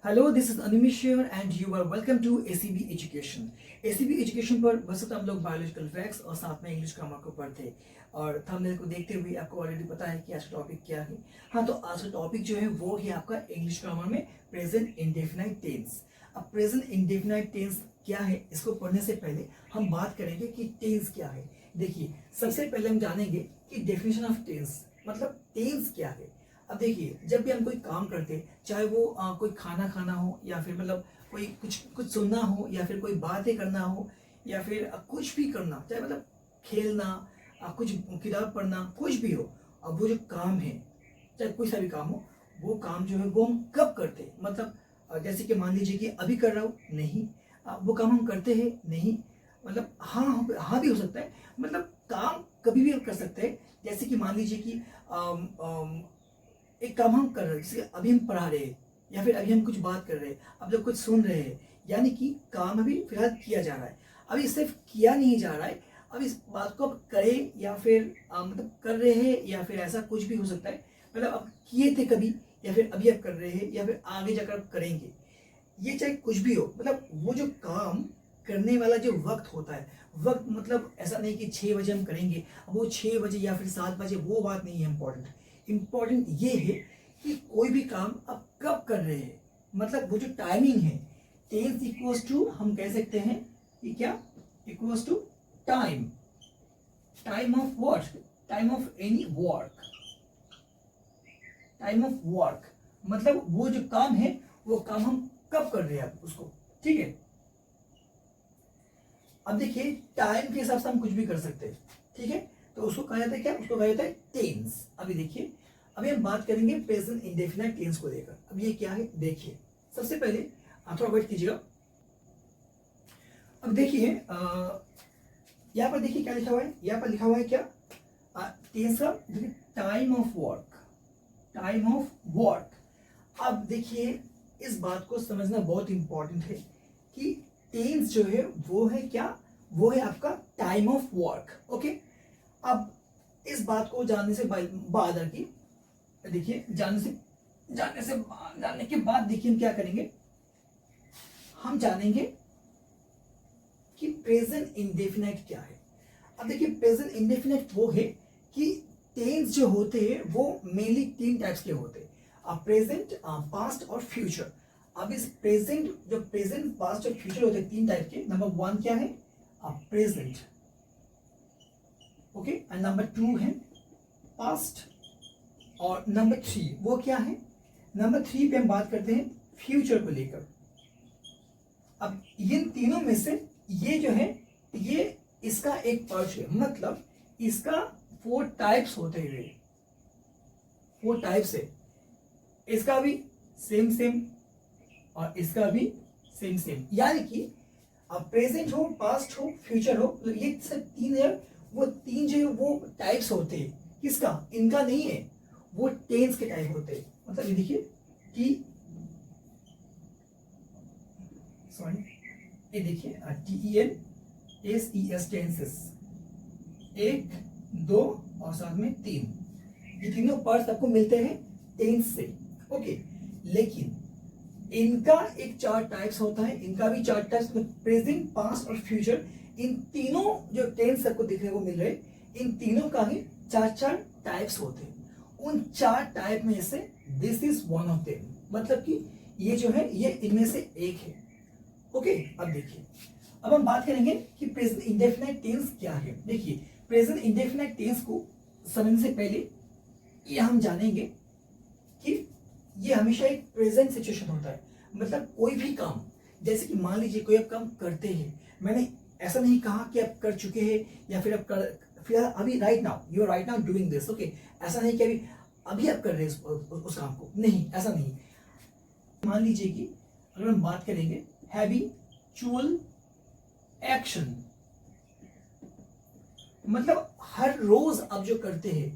Hello, this is Animish here and you are welcome to ACB education. ACB education पर बस हम लोग biological facts और साथ में इंग्लिश ग्रामर को पढ़ते और थंबनेल को देखते हुए आपको ऑलरेडी पता है कि आज का टॉपिक क्या है। हाँ, तो आज का टॉपिक जो है वो है आपका इंग्लिश ग्रामर में प्रेजेंट इंडेफिनाइट टेंस। अब प्रेजेंट इंडेफिनाइट टेंस क्या है, इसको पढ़ने से पहले हम बात करेंगे कि टेंस क्या है। देखिए, सबसे पहले हम जानेंगे कि डेफिनेशन ऑफ टेंस मतलब टेंस क्या है। अब देखिए, जब भी हम कोई काम करते हैं, चाहे वो कोई खाना खाना हो या फिर मतलब कोई कुछ कुछ सुनना हो या फिर कोई बातें करना हो या फिर कुछ भी करना, चाहे मतलब खेलना, कुछ किताब पढ़ना, कुछ भी हो। अब वो जो काम है, चाहे कोई सा भी काम हो, वो काम जो है वो हम कब करते हैं, मतलब जैसे कि मान लीजिए कि अभी कर रहा हूँ, नहीं। वो काम हम करते हैं, नहीं। मतलब हाँ हाँ भी हो सकता है, मतलब काम कभी भी हम कर सकते हैं। जैसे कि मान लीजिए कि एक काम हम कर रहे हैं, जैसे अभी हम पढ़ा रहे हैं या फिर अभी हम कुछ बात कर रहे हैं, अब जब कुछ सुन रहे हैं, यानी कि काम अभी फिलहाल किया जा रहा है। अभी सिर्फ किया नहीं जा रहा है, अब इस बात को अब करें या फिर मतलब कर रहे हैं या फिर ऐसा कुछ भी हो सकता है। मतलब अब किए थे कभी या फिर अभी अब कर रहे हैं या फिर आगे जाकर अब करेंगे। ये चाहे कुछ भी हो, मतलब वो जो काम करने वाला जो वक्त होता है, वक्त मतलब ऐसा नहीं कि 6 बजे हम करेंगे, अब वो 6 बजे या फिर 7 बजे, वो बात नहीं है इम्पोर्टेंट। इम्पोर्टेंट ये है कि कोई भी काम आप कब कर रहे हैं, मतलब वो जो टाइमिंग है। टेंस इक्वल्स टू, हम कह सकते हैं कि क्या, equals to time. Time of what? Time of any work. Time of work मतलब वो जो काम है, वो काम हम कब कर रहे हैं आप उसको, ठीक है। अब देखिए, टाइम के हिसाब से हम कुछ भी कर सकते हैं, ठीक है। तो उसको कहा जाता है क्या, उसको कहा जाता है टेंस। अभी देखिए, अभी हम बात करेंगे प्रेजेंट इंडेफिनाइट टेंस को लेकर। अब ये क्या है, देखिए सबसे पहले आप थोड़ा वेट कीजिएगा। अब देखिए, यहाँ पर देखिए क्या लिखा हुआ है, यहाँ पर लिखा हुआ है क्या, टेंस का time of work. Time of work. अब देखिए, इस बात को समझना बहुत इंपॉर्टेंट है कि टेंस जो है वो है क्या, वो है आपका टाइम ऑफ वर्क। ओके। अब इस बात को जानने से बाद की, देखिए जानने के बाद देखिए हम क्या करेंगे, हम जानेंगे कि प्रेजेंट इंडेफिनाइट क्या है। अब देखिए, प्रेजेंट इंडेफिनाइट वो है कि टेंस जो होते हैं वो मेनली 3 टाइप्स के होते हैं, प्रेजेंट, पास्ट और फ्यूचर। अब इस प्रेजेंट, जो प्रेजेंट, पास्ट और फ्यूचर होते हैं 3 टाइप के। नंबर 1 क्या है, प्रेजेंट, ओके, एंड नंबर 2 है पास्ट, और नंबर 3 वो क्या है, नंबर 3 पे हम बात करते हैं फ्यूचर को लेकर। अब इन तीनों में से ये जो है, ये इसका एक पार्ट है, मतलब इसका 4 टाइप्स होते हैं, 4 टाइप्स है। इसका भी सेम सेम और इसका भी सेम सेम, यानी कि अब प्रेजेंट हो, पास्ट हो, फ्यूचर हो, तो ये सब 3 है। वो 3 जो है वो टाइप्स होते हैं, किसका, इनका नहीं है, वो टेंस के टाइप होते हैं। मतलब ये देखिए कि, सॉरी, ये देखिए TENSES, टेंसेस, 1, 2 और साथ में 3, ये तीनों पार्ट्स आपको मिलते हैं टेंस से, ओके। लेकिन इनका एक 4 टाइप्स होता है, इनका भी 4 टाइप्स, प्रेजेंट, पास्ट और फ्यूचर। इन तीनों जो टेंस आपको देखने को मिल रहे, इन तीनों का ही 4 टाइप्स होते हैं। उन 4 टाइप में से this is one of them, मतलब कि ये जो है ये इनमें से एक है, ओके। अब देखिए, अब हम बात करेंगे कि प्रेजेंट इंडेफिनाइट टेंस क्या है। देखिए, प्रेजेंट इंडेफिनाइट टेंस को समझने से पहले ये हम जानेंगे कि ये हमेशा एक प्रेजेंट सिचुएशन होता है, मतलब कोई भी काम, जैसे कि मान लीजिए कोई आप काम करते हैं, मैंने ऐसा नहीं कहा कि आप कर चुके हैं या फिर आप कर, फिलहाल अभी right now, you are right now doing this, okay. ऐसा नहीं कि अभी अभी आप कर रहे हैं उस काम को, नहीं, ऐसा नहीं। मान लीजिए कि अगर हम बात करेंगे हैबिचुअल एक्शन, मतलब हर रोज आप जो करते हैं,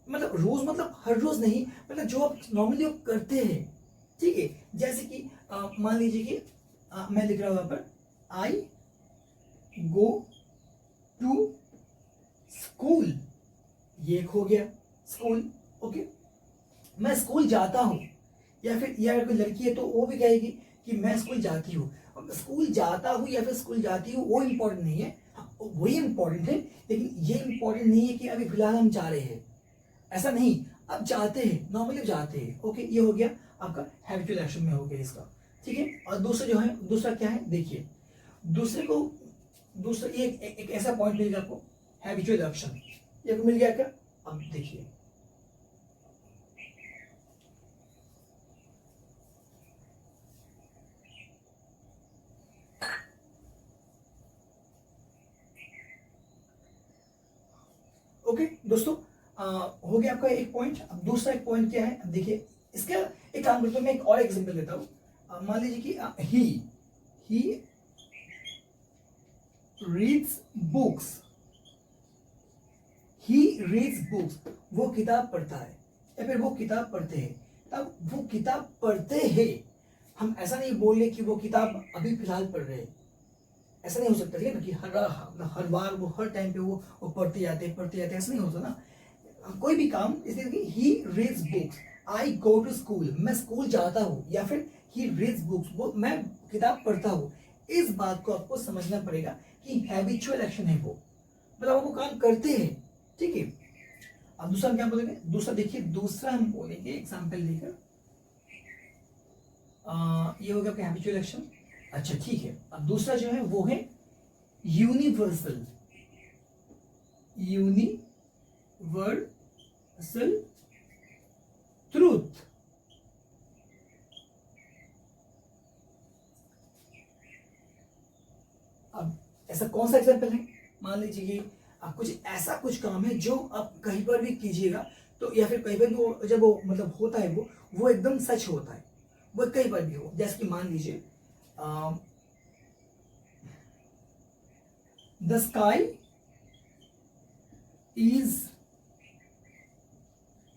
मतलब रोज मतलब हर रोज नहीं, मतलब जो आप नॉर्मली करते हैं, ठीक है। जैसे कि मान लीजिए कि मैं लिख रहा हूं यहां पर, आई गो टू स्कूल, ये एक हो गया स्कूल, ओके। मैं स्कूल जाता हूं, या फिर या अगर कोई लड़की है तो वो भी कहेगी कि मैं स्कूल जाती हूँ। अब स्कूल जाता हूँ या फिर स्कूल जाती हूँ वो इम्पोर्टेंट नहीं है, हाँ, वही इम्पोर्टेंट है, लेकिन ये इम्पोर्टेंट नहीं है कि अभी फिलहाल हम जा रहे हैं, ऐसा नहीं। अब जाते हैं, नॉर्मली जाते हैं। ओके, ये हो गया आपका हैबिचुअल एक्शन में हो गया इसका, ठीक है। और दूसरा जो है, दूसरा क्या है देखिए, दूसरे को दूसरा एक ऐसा पॉइंट मिलेगा आपको, हैबिचुअल एक्शन, ये मिल गया क्या? अब देखिए, ओके दोस्तों, हो गया आपका एक पॉइंट। अब दूसरा एक पॉइंट क्या है, अब देखिए इसका एक काम करता हूँ, मैं एक और एग्जांपल देता हूँ। मान लीजिए कि he reads books, he reads books, वो किताब पढ़ता है या फिर वो किताब पढ़ते हैं। तब वो किताब पढ़ते हैं, हम ऐसा नहीं बोल रहे कि वो किताब अभी फिलहाल पढ़ रहे हैं, ऐसा नहीं हो सकता, ठीक है ना, कि हर बार वो हर टाइम पे वो पढ़ते जाते, ऐसा नहीं होता ना। कोई भी काम, इसलिए कि he reads books, I go to school, मैं स्कूल जाता हूँ, या फिर ही रीड्स बुक्स, वो मैं किताब पढ़ता हूँ। इस बात को आपको समझना पड़ेगा कि हैबिचुअल एक्शन है वो, मतलब वो काम करते हैं, ठीक है। अब दूसरा क्या बोलेंगे, दूसरा देखिए, दूसरा हम बोलेंगे एग्जाम्पल लेकर, ये हो गया आपका हैबिचुअल एक्शन। अच्छा ठीक है, अब दूसरा जो है वो है यूनिवर्सल, यूनिवर्सल ट्रूथ। अब ऐसा कौन सा एग्जाम्पल है, मान लीजिए कि आप कुछ ऐसा कुछ काम है जो आप कहीं पर भी कीजिएगा तो, या फिर कहीं पर भी वो जब वो मतलब होता है वो एकदम सच होता है, वो कहीं पर भी हो। जैसे कि मान लीजिए द स्काई इज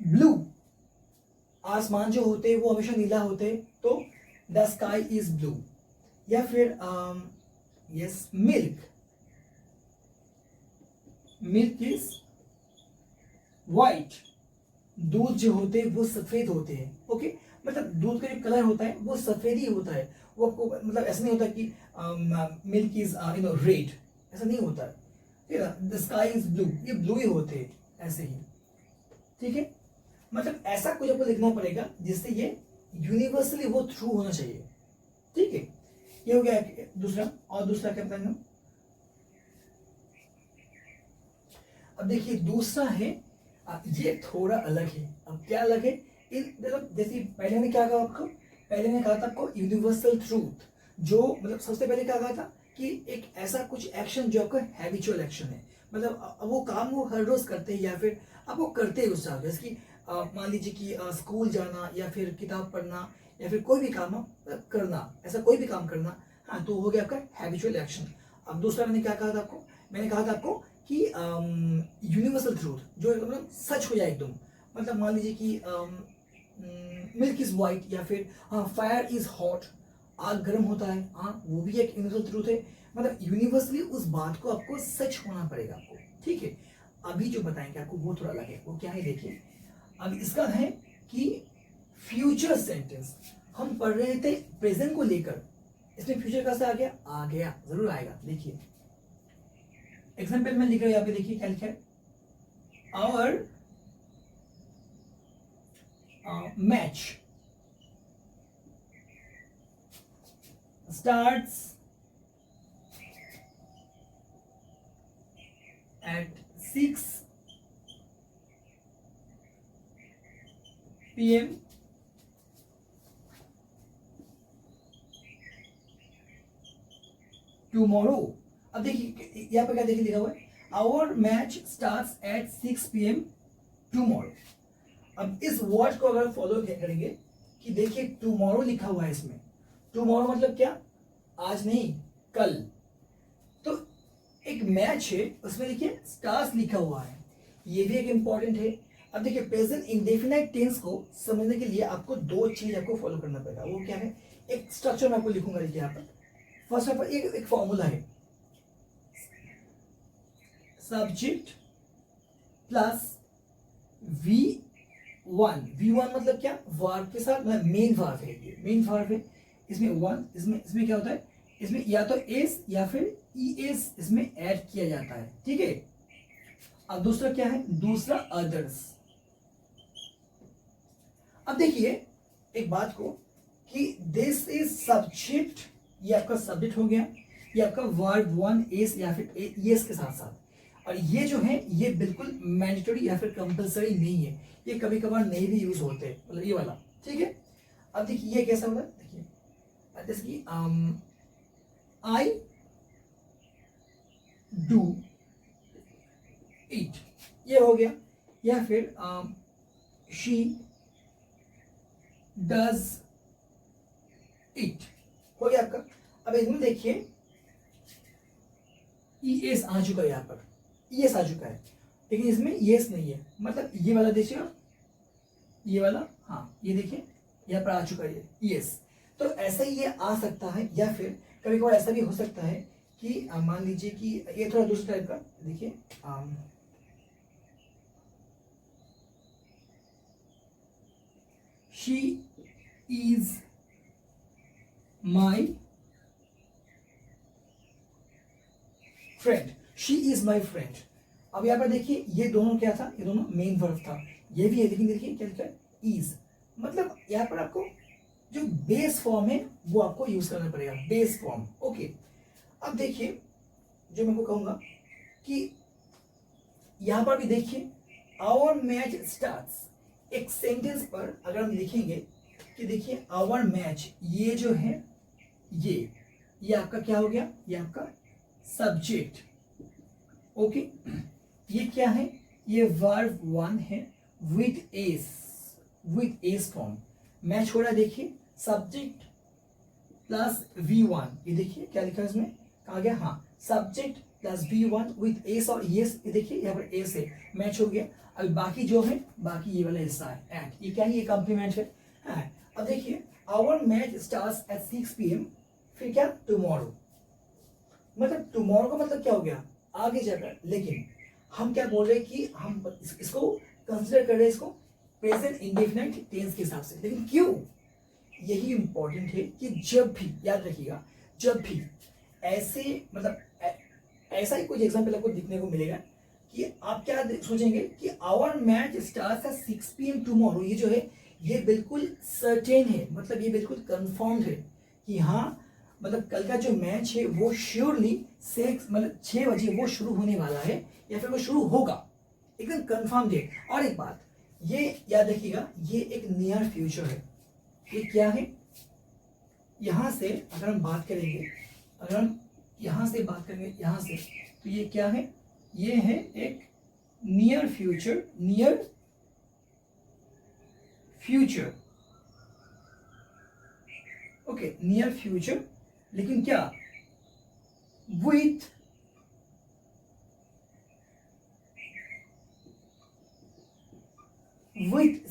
ब्लू, आसमान जो होते हैं वो हमेशा नीला होते हैं, तो द स्काई इज ब्लू। या फिर यस, मिल्क इज वाइट, दूध जो होते हैं वो सफेद होते हैं। ओके, मतलब दूध का जो कलर होता है वो सफेद ही होता है, वो आपको मतलब ऐसा नहीं होता कि मिल्क इज रेड, ऐसा नहीं होता है, ठीक है। द स्काई इज ब्लू, ये ब्लू ही होते हैं, ऐसे ही, ठीक है। मतलब ऐसा कुछ आपको लिखना पड़ेगा जिससे ये यूनिवर्सली वो ट्रू होना चाहिए, ठीक है। ये हो गया दूसरा। और दूसरा क्या बताएंगे, अब देखिए दूसरा है, ये थोड़ा अलग है। अब क्या अलग है, मतलब जैसे पहले ने क्या कहा आपको, पहले ने कहा था आपको यूनिवर्सल ट्रूथ, जो मतलब सबसे पहले क्या कहा था कि एक ऐसा कुछ एक्शन जो आपका हैबिचुअल एक्शन है, मतलब वो काम वो हर रोज करते हैं या फिर अब वो करते हैं उस हिसाब, जैसे कि मान लीजिए कि स्कूल जाना या फिर किताब पढ़ना या फिर कोई भी काम करना, ऐसा कोई भी काम करना, हाँ, तो हो गया आपका हैबिचुअल एक्शन। अब दूसरा मैंने क्या कहा था आपको, मैंने कहा था आपको कि यूनिवर्सल ट्रूथ जो मतलब सच हो जाए एकदम, मतलब मान लीजिए कि मिल्क इज वाइट, या फिर हाँ फायर इज हॉट, आग गर्म होता है, हाँ वो भी एक यूनिवर्सल ट्रूथ है। मतलब यूनिवर्सली उस बात को आपको सच होना पड़ेगा आपको, ठीक है। अभी जो बताएंगे आपको वो थोड़ा अलग है, वो क्या है देखिए। अब इसका है कि फ्यूचर सेंटेंस, हम पढ़ रहे थे प्रेजेंट को लेकर, इसमें फ्यूचर कैसे आ गया, आ गया, जरूर आएगा। देखिए एग्जाम्पल में लिख रहा हूं, यहाँ पे देखिए क्या लिखा है, our match starts at 6 PM tomorrow. अब देखिए यहाँ पे क्या देखिए लिखा हुआ है, our match starts at 6 PM tomorrow. अब इस वर्ड को अगर फॉलो करेंगे कि देखिए टुमारो लिखा हुआ है इसमें, टुमारो मतलब क्या, आज नहीं कल, तो एक मैच है उसमें देखिए स्टार्स लिखा हुआ है, ये भी एक इंपॉर्टेंट है। अब देखिए प्रेजेंट इंडेफिनाइट टेंस को समझने के लिए आपको दो चीज आपको फॉलो करना पड़ेगा, वो क्या है, एक स्ट्रक्चर मैं आपको लिखूंगा, देखिए यहाँ पर फर्स्ट ऑफ ऑल एक फॉर्मूला है, subject plus V one, V1 मतलब क्या, वर्ब के साथ, मतलब मेन वर्ब है, ये मेन वर्ब है, इसमें वन, इसमें क्या होता है, इसमें या तो एस या फिर ES इसमें ऐड किया जाता है, ठीक है। अब दूसरा क्या है, दूसरा अदर्स। अब देखिए एक बात को कि दिस इज सब्जेक्ट, ये आपका सब्जेक्ट हो गया, ये आपका वर्ब वन एस या फिर एस के साथ साथ, और ये जो है ये बिल्कुल मैंडेटरी या फिर कंपलसरी नहीं है, ये कभी कभार नहीं भी यूज होते हैं, मतलब ये वाला, ठीक है। अब देखिए ये कैसा होगा, देखिए जैसे कि आई डू इट, ये हो गया, या फिर शी डज इट, हो गया आपका। अब इसमें देखिए ES आ चुका है, यहाँ पर ES आ चुका है, लेकिन इसमें ES नहीं है, मतलब ये वाला देखिए, ये वाला, हाँ ये देखिए यहाँ पर आ चुका है ES, तो ऐसा ही ये आ सकता है, या फिर कभी कभार ऐसा भी हो सकता है कि मान लीजिए कि ये थोड़ा दूसरा टाइप का, देखिए she is my friend, she is my friend. अब यहाँ पर देखिए ये दोनों क्या था, ये दोनों मेन वर्ब था, ये भी है, लेकिन देखिए क्या लिखा है, इज, मतलब यहाँ पर आपको जो बेस फॉर्म है वो आपको यूज करना पड़ेगा, बेस फॉर्म, ओके। अब देखिए जो मैं को कहूंगा कि यहां पर भी देखिए आवर मैच स्टार्ट्स, एक सेंटेंस पर अगर हम लिखेंगे कि देखिए आवर मैच, ये जो है ये आपका क्या हो गया, ये आपका सब्जेक्ट, ओके। ये क्या है, ये वर्ब वन है विथ एस फॉर्म, मैच हो रहा है, देखिए सब्जेक्ट प्लस V1, ये देखिए क्या लिखा है इसमें, कहा गया, हाँ subject plus V1 with S, और एस, ये देखिए यहाँ पर एस है, मैच हो गया। अब बाकी जो है, बाकी ये वाला हिस्सा है एट, ये क्या है, ये कॉम्प्लीमेंट है, हाँ। अब देखिए our match starts at 6 PM, फिर क्या, टुमारो, मतलब टुमारो का मतलब क्या हो गया, आगे जाकर, लेकिन हम क्या बोल रहे हैं कि हम इसको कंसिडर कर रहे हैं, इसको प्रेजेंट इंडेफिनिट टेंस के हिसाब से, लेकिन क्यों, यही इंपॉर्टेंट है कि जब भी, याद रखिएगा, जब भी ऐसे, मतलब ऐसा ही कुछ एग्जाम्पल आपको दिखने को मिलेगा कि आप क्या सोचेंगे कि our match starts at 6 PM tomorrow, ये जो है ये बिल्कुल सर्टेन है, मतलब ये बिल्कुल कंफर्म्ड है कि हाँ, मतलब कल का जो मैच है वो श्योरली 6 बजे वो शुरू होने वाला है, या फिर वो शुरू होगा, एकदम कंफर्म है। और एक बात ये याद रखिएगा, ये एक नियर फ्यूचर है, ये क्या है, यहां से अगर हम बात करेंगे, अगर हम यहां से बात करेंगे, यहां से, तो ये क्या है, ये है एक near future, okay, near future, लेकिन क्या, विथ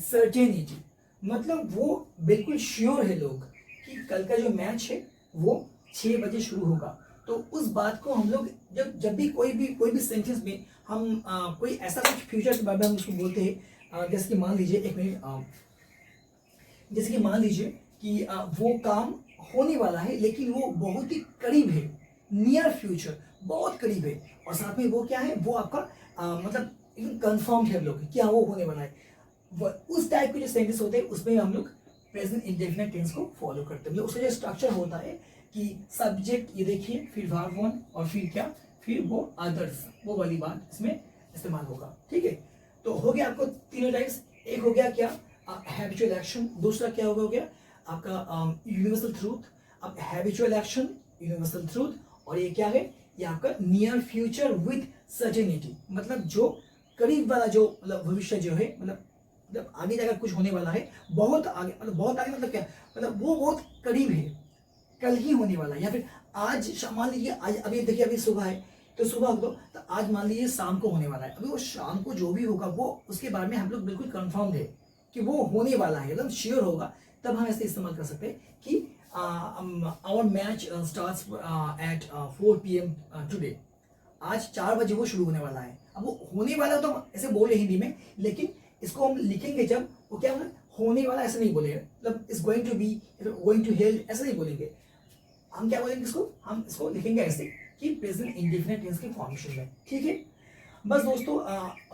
सर्टेनिटी, मतलब वो बिल्कुल श्योर है लोग कि कल का जो मैच है वो 6 बजे शुरू होगा। तो उस बात को हम लोग जब भी कोई भी सेंटेंस में हम कोई ऐसा कुछ फ्यूचर के बारे में हम उसको बोलते हैं, जैसे कि मान लीजिए, एक मिनट, जैसे कि मान लीजिए कि वो काम होने वाला है, लेकिन वो बहुत ही करीब है, नियर फ्यूचर, बहुत करीब है, और साथ में वो क्या है, वो आपका मतलब एकदम कंफर्म है लोग क्या वो होने वाला है, उस टाइप के जो सेंटेंस होते हैं उसमें हम लोग प्रेजेंट इंडेफिनिट टेंस को फॉलो करते हैं। मतलब उसका जो स्ट्रक्चर होता है कि सब्जेक्ट, ये देखिए, फिर वर्ब वन, और फिर क्या, फिर वो अदर्स, वो वाली बात इसमें इस्तेमाल होगा, ठीक है। तो हो गया आपको तीनों टाइप्स, एक हो गया क्या, हैबिचुअल एक्शन, दूसरा क्या हो गया आपका यूनिवर्सल ट्रूथ। अब हैबिचुअल एक्शन, यूनिवर्सल ट्रूथ, और ये क्या है, ये आपका नियर फ्यूचर विथ सर्टेनिटी, मतलब जो करीब वाला जो, मतलब भविष्य जो है, मतलब आगे जाकर कुछ होने वाला है, बहुत आगे, मतलब बहुत आगे, मतलब क्या, मतलब वो बहुत करीब है, कल ही होने वाला है, या फिर आज, मान लीजिए आज, अभी देखिए अभी सुबह है, तो सुबह तो आज मान लीजिए शाम को होने वाला है, अभी वो शाम को जो भी होगा वो उसके बारे में हम लोग बिल्कुल कंफर्म है कि वो होने वाला है, एकदम श्योर होगा, तब हम ऐसे इस्तेमाल कर सकते हैं कि our match starts at 4 PM today, आज 4 बजे वो शुरू होने वाला है। अब वो होने वाला तो ऐसे बोल रहे हिंदी में, लेकिन इसको हम लिखेंगे जब वो क्या बोले, होने वाला ऐसा नहीं बोलेगा, मतलब is going to be, going to held ऐसा नहीं बोलेंगे। हम क्या बोलेंगे इसको, हम इसको लिखेंगे ऐसे कि प्रेजेंट इंडेफिनिट टेंस के फॉर्मेशन में, ठीक है। बस दोस्तों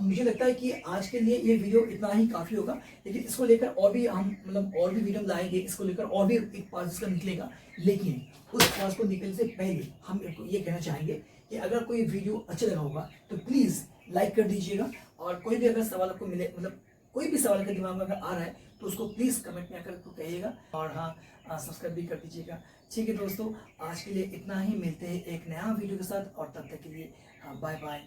मुझे लगता है कि आज के लिए ये वीडियो इतना ही काफ़ी होगा, लेकिन इसको लेकर और भी हम मतलब और भी वीडियो लाएंगे, इसको लेकर और भी एक पार्ट इसका निकलेगा। लेकिन उस पार्ट को निकलने से पहले हम ये कहना चाहेंगे कि अगर कोई वीडियो अच्छा लगा होगा तो प्लीज़ लाइक कर दीजिएगा, और कोई भी अगर सवाल आपको मिले, मतलब कोई भी सवाल अगर दिमाग में अगर आ रहा है तो उसको प्लीज़ कमेंट में आकर कहिएगा, और हाँ सब्सक्राइब भी कर दीजिएगा। ठीक है दोस्तों, आज के लिए इतना ही, मिलते हैं एक नया वीडियो के साथ, और तब तक के लिए बाय बाय।